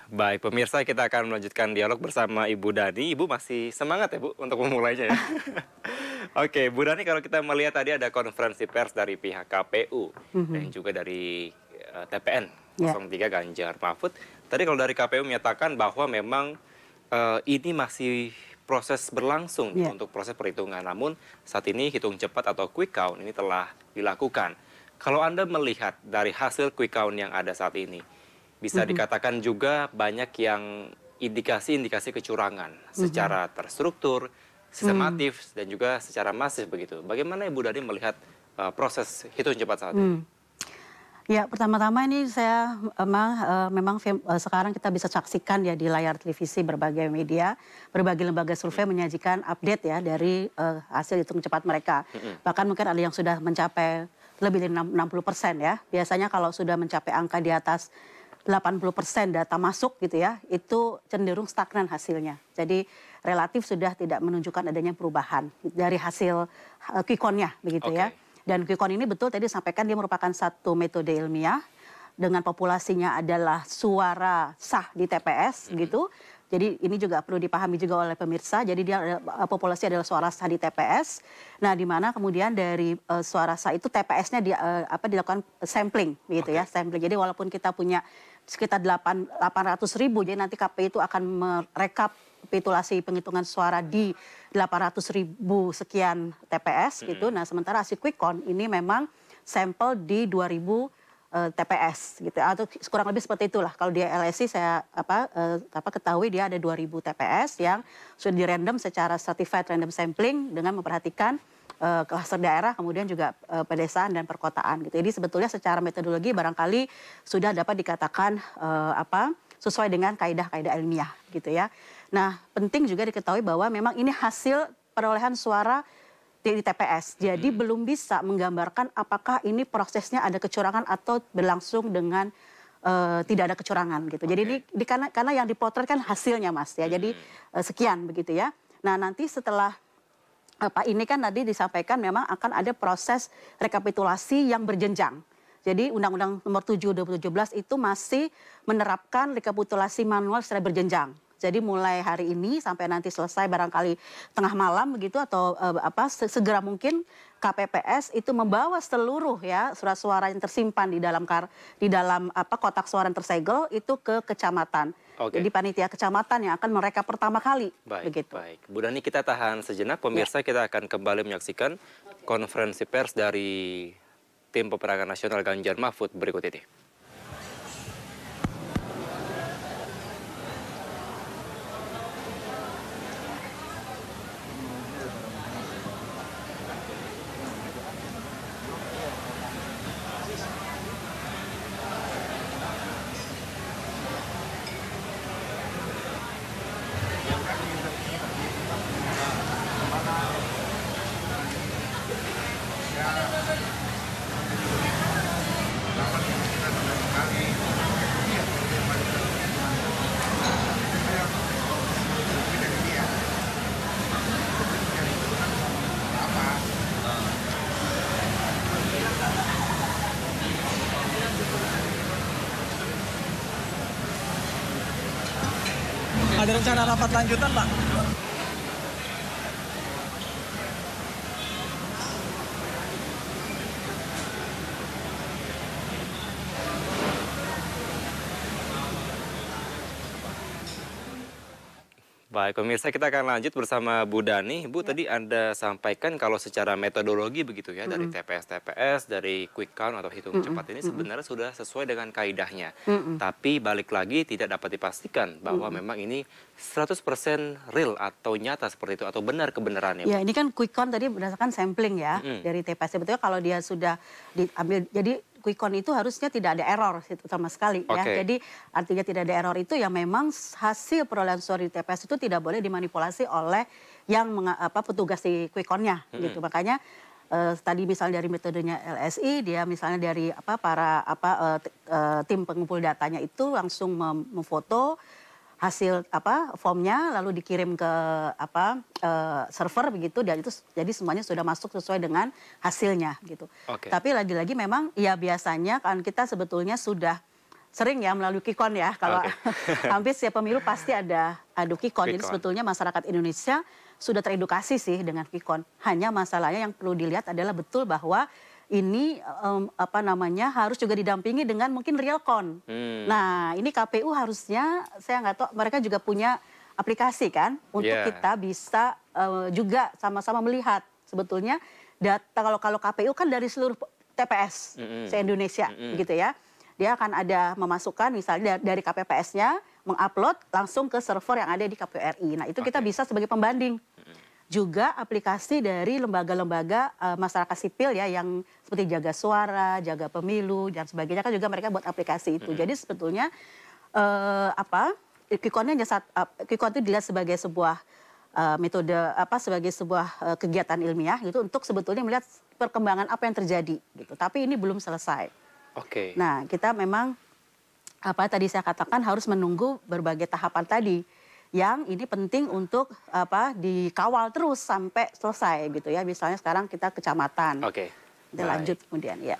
Baik, pemirsa, kita akan melanjutkan dialog bersama Ibu Dani. Ibu masih semangat ya, Bu, untuk memulainya ya? Oke, Bu Dani, kalau kita melihat tadi ada konferensi pers dari pihak KPU dan juga dari TPN Ya. 03 Ganjar Mahfud. Tadi kalau dari KPU menyatakan bahwa memang ini masih proses berlangsung Ya. untuk proses perhitungan. Namun saat ini hitung cepat atau quick count ini telah dilakukan. Kalau Anda melihat dari hasil quick count yang ada saat ini, bisa dikatakan juga banyak yang indikasi-indikasi kecurangan secara terstruktur, sistematif, dan juga secara masif begitu. Bagaimana Ibu Dani melihat proses hitung cepat saat ini? Ya, pertama-tama ini saya memang sekarang kita bisa saksikan ya di layar televisi berbagai media, berbagai lembaga survei menyajikan update ya dari hasil hitung cepat mereka. Bahkan mungkin ada yang sudah mencapai lebih dari 60% ya. Biasanya kalau sudah mencapai angka di atas 80% data masuk gitu ya, itu cenderung stagnan hasilnya. Jadi relatif sudah tidak menunjukkan adanya perubahan dari hasil quick count-nya begitu ya. Dan quick count ini betul tadi disampaikan dia merupakan satu metode ilmiah dengan populasinya adalah suara sah di TPS gitu. Jadi ini juga perlu dipahami juga oleh pemirsa. Jadi dia populasi adalah suara sah di TPS. Nah, di mana kemudian dari suara sah itu TPS-nya dilakukan sampling gitu ya, sampling. Jadi walaupun kita punya sekitar 800.000, jadi nanti KPU itu akan merekapitulasi penghitungan suara di 800.000 sekian TPS gitu. Nah, sementara hasil quick count ini memang sampel di 2.000 TPS gitu atau kurang lebih seperti itulah. Kalau di LSI saya ketahui dia ada 2.000 TPS yang sudah di random secara certified random sampling dengan memperhatikan klaster daerah, kemudian juga pedesaan dan perkotaan gitu. Jadi sebetulnya secara metodologi barangkali sudah dapat dikatakan sesuai dengan kaidah-kaidah ilmiah gitu ya. Nah, penting juga diketahui bahwa memang ini hasil perolehan suara di TPS. Jadi belum bisa menggambarkan apakah ini prosesnya ada kecurangan atau berlangsung dengan tidak ada kecurangan gitu. Jadi ini karena yang dipotret kan hasilnya Mas ya. Jadi sekian begitu ya. Nah, nanti setelah ini kan tadi disampaikan memang akan ada proses rekapitulasi yang berjenjang. Jadi Undang-Undang Nomor 7 2017 itu masih menerapkan rekapitulasi manual secara berjenjang. Jadi mulai hari ini sampai nanti selesai barangkali tengah malam begitu atau segera mungkin KPPS itu membawa seluruh ya surat suara yang tersimpan di dalam kotak suara yang tersegel itu ke kecamatan. Jadi panitia kecamatan yang akan merekap pertama kali. Begitu. Baik. Bu Dani, kita tahan sejenak. Pemirsa, kita akan kembali menyaksikan konferensi pers dari tim pemenangan nasional Ganjar Mahfud berikut ini. Ada rencana rapat lanjutan, Pak? Baik, pemirsa, kita akan lanjut bersama Bu Dani. Bu, tadi Anda sampaikan kalau secara metodologi begitu ya, dari TPS-TPS, dari quick count atau hitung cepat ini sebenarnya sudah sesuai dengan kaidahnya. Tapi balik lagi tidak dapat dipastikan bahwa memang ini 100% real atau nyata seperti itu, atau benar kebenarannya. Ya, ini kan quick count tadi berdasarkan sampling ya dari TPS. Sebetulnya kalau dia sudah diambil, jadi quick count itu harusnya tidak ada error sama sekali ya. Jadi artinya tidak ada error itu ya memang hasil perolehan suara di TPS itu tidak boleh dimanipulasi oleh yang petugas di quick count-nya gitu. Makanya tadi misalnya dari metodenya LSI, dia misalnya dari tim pengumpul datanya itu langsung memfoto hasil formnya lalu dikirim ke server begitu, dan itu jadi semuanya sudah masuk sesuai dengan hasilnya gitu. Tapi lagi-lagi memang ya biasanya kan kita sebetulnya sudah sering ya melalui Quickcon ya. Kalau Oke. hampir setiap pemilu pasti ada Quickcon. Jadi Quickcon. sebetulnya masyarakat Indonesia sudah teredukasi sih dengan Quickcon. Hanya masalahnya yang perlu dilihat adalah betul bahwa ini harus juga didampingi dengan mungkin realcon. Nah, ini KPU harusnya saya nggak tahu, mereka juga punya aplikasi kan untuk kita bisa juga sama-sama melihat sebetulnya data. Kalau KPU kan dari seluruh TPS se-Indonesia gitu ya. Dia akan ada memasukkan misalnya dari KPPS-nya, mengupload langsung ke server yang ada di KPU RI. Nah, itu kita bisa sebagai pembanding. Juga aplikasi dari lembaga-lembaga masyarakat sipil ya, yang seperti Jaga Suara, Jaga Pemilu, dan sebagainya, kan juga mereka buat aplikasi itu. Jadi sebetulnya Quickcon itu dilihat sebagai sebuah metode, sebagai sebuah kegiatan ilmiah gitu, untuk sebetulnya melihat perkembangan apa yang terjadi gitu. Tapi ini belum selesai. Oke. Nah, kita memang tadi saya katakan harus menunggu berbagai tahapan tadi yang ini penting untuk dikawal terus sampai selesai gitu ya. Misalnya sekarang kita kecamatan. Oke. Kita lanjut kemudian ya.